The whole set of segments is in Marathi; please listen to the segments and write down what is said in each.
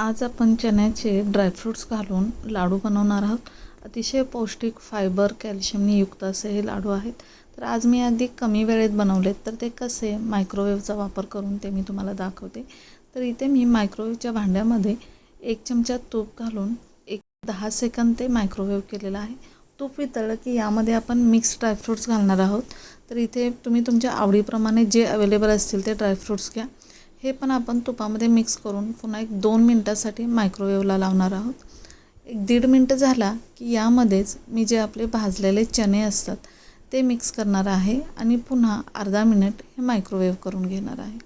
आज आपण चण्याचे ड्रायफ्रूट्स घालून लाडू बनवणार आहोत। अतिशय पौष्टिक, फायबर, कॅल्शियमने युक्त असे हे लाडू आहेत। तर आज मी अगदी कमी वेळेत बनवलेत। तर ते कसे मायक्रोवेव्हचा वापर करून ते मी तुम्हाला दाखवते। तर इथे मी मायक्रोवेव्हच्या भांड्यामध्ये 1 चमचा तूप घालून 10 सेकंद ते मायक्रोवेव्ह केलेला आहे। तूप वितळलं की यामध्ये आपण मिक्स ड्रायफ्रूट्स घालणार आहोत। तर इथे तुम्ही तुमच्या आवडीप्रमाणे जे अवेलेबल असतील ते ड्रायफ्रूट्स घ्या। हे पण आपण तुपामध्ये मिक्स करून पुन्हा 1-2 मिनिटांसाठी मायक्रोवेव्हला लावणार आहोत। 1-1.5 मिनिट झाला की यामध्येच मी जे आपले भाजलेले चणे असतात ते मिक्स करणार आहे आणि पुन्हा अर्धा मिनिट हे मायक्रोवेव्ह करून घेणार आहे।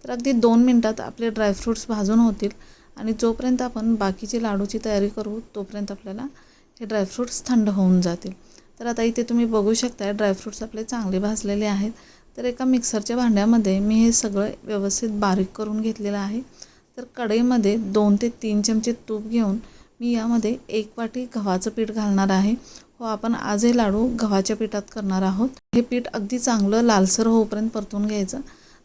तर अगदी 2 मिनिटात आपले ड्रायफ्रूट्स भाजून होतील आणि जोपर्यंत आपण बाकीची लाडूची तयारी करू तोपर्यंत आपल्याला हे ड्रायफ्रूट्स थंड होऊन जातील। तर आता इथे तुम्ही बघू शकता ड्रायफ्रूट्स आपले चांगले भाजलेले आहेत। तर एका मिक्सरच्या भांड्यामध्ये मी हे सगळं व्यवस्थित बारीक करून घेतलेलं आहे। तर कढईमध्ये 2 ते 3 चमचे तूप घेऊन मी यामध्ये 1 वाटी गव्हाचं पीठ घालणार आहे। हो, आपण आज हे लाडू गव्हाच्या पिठात करणार आहोत। हे पीठ अगदी चांगलं लालसर होईपर्यंत परतून घ्यायचं।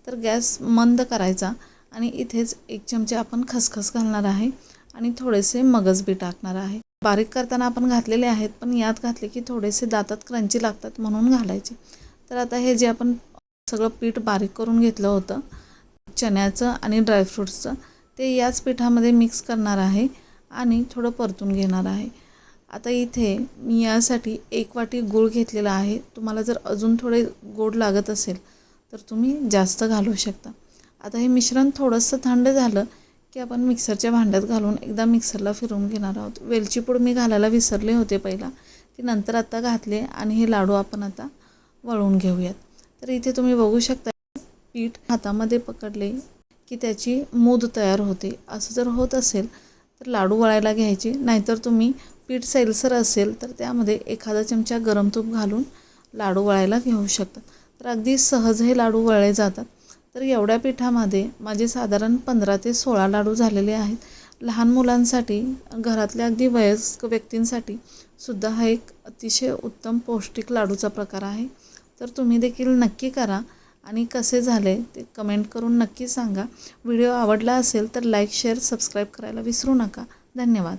तर गॅस मंद करायचा आणि इथेच 1 चमचे आपण खसखस घालणार आहे आणि थोडेसे मगज बी टाकणार आहे। बारीक करताना आपण घातलेले आहेत, पण यात घातले की थोडेसे दातात क्रंची लागतात म्हणून घालायचे। तर आता हे जे आपण सगळं पीठ बारीक करून घेतलं होतं चण्याचं आणि ड्रायफ्रूट्सचं ते याच पिठामध्ये मिक्स करणार आहे आणि थोडं परतून घेणार आहे। आता इथे मी यासाठी 1 वाटी गूळ घेतलेला आहे। तुम्हाला जर अजून थोडे गोड लागत असेल तर तुम्ही जास्त घालू शकता। आता हे मिश्रण थोडंसं थंड झालं की आपण मिक्सरच्या भांड्यात घालून एकदा मिक्सरला फिरवून घेणार आहोत। वेलची पूड मी घालायला विसरले होते पहिला, ती नंतर आता घातले आणि हे लाडू आपण आता वळून घेऊयात। तर इथे तुम्ही बघू शकता पीठ हातामध्ये पकडले की त्याची मूद तयार होते। असं जर होत असेल तर लाडू वळायला घ्यायचे, नाहीतर तुम्ही पीठ सैलसर असेल तर त्यामध्ये एखादा चमचा गरम तूप घालून लाडू वळायला घेऊ शकता। तर अगदी सहज हे लाडू वळले जातात। तर एवढ्या पिठामध्ये माझे साधारण 15 ते 16 लाडू झालेले आहेत। लहान मुलांसाठी, घरातल्या अगदी वयस्क व्यक्तींसाठी सुद्धा हा एक अतिशय उत्तम पौष्टिक लाडूचा प्रकार आहे। तर तुम्ही देखील नक्की करा आणि कसे झाले ते कमेंट करून नक्की सांगा। व्हिडिओ आवडला असेल तर लाईक, शेअर, सबस्क्राईब करायला विसरू नका। धन्यवाद।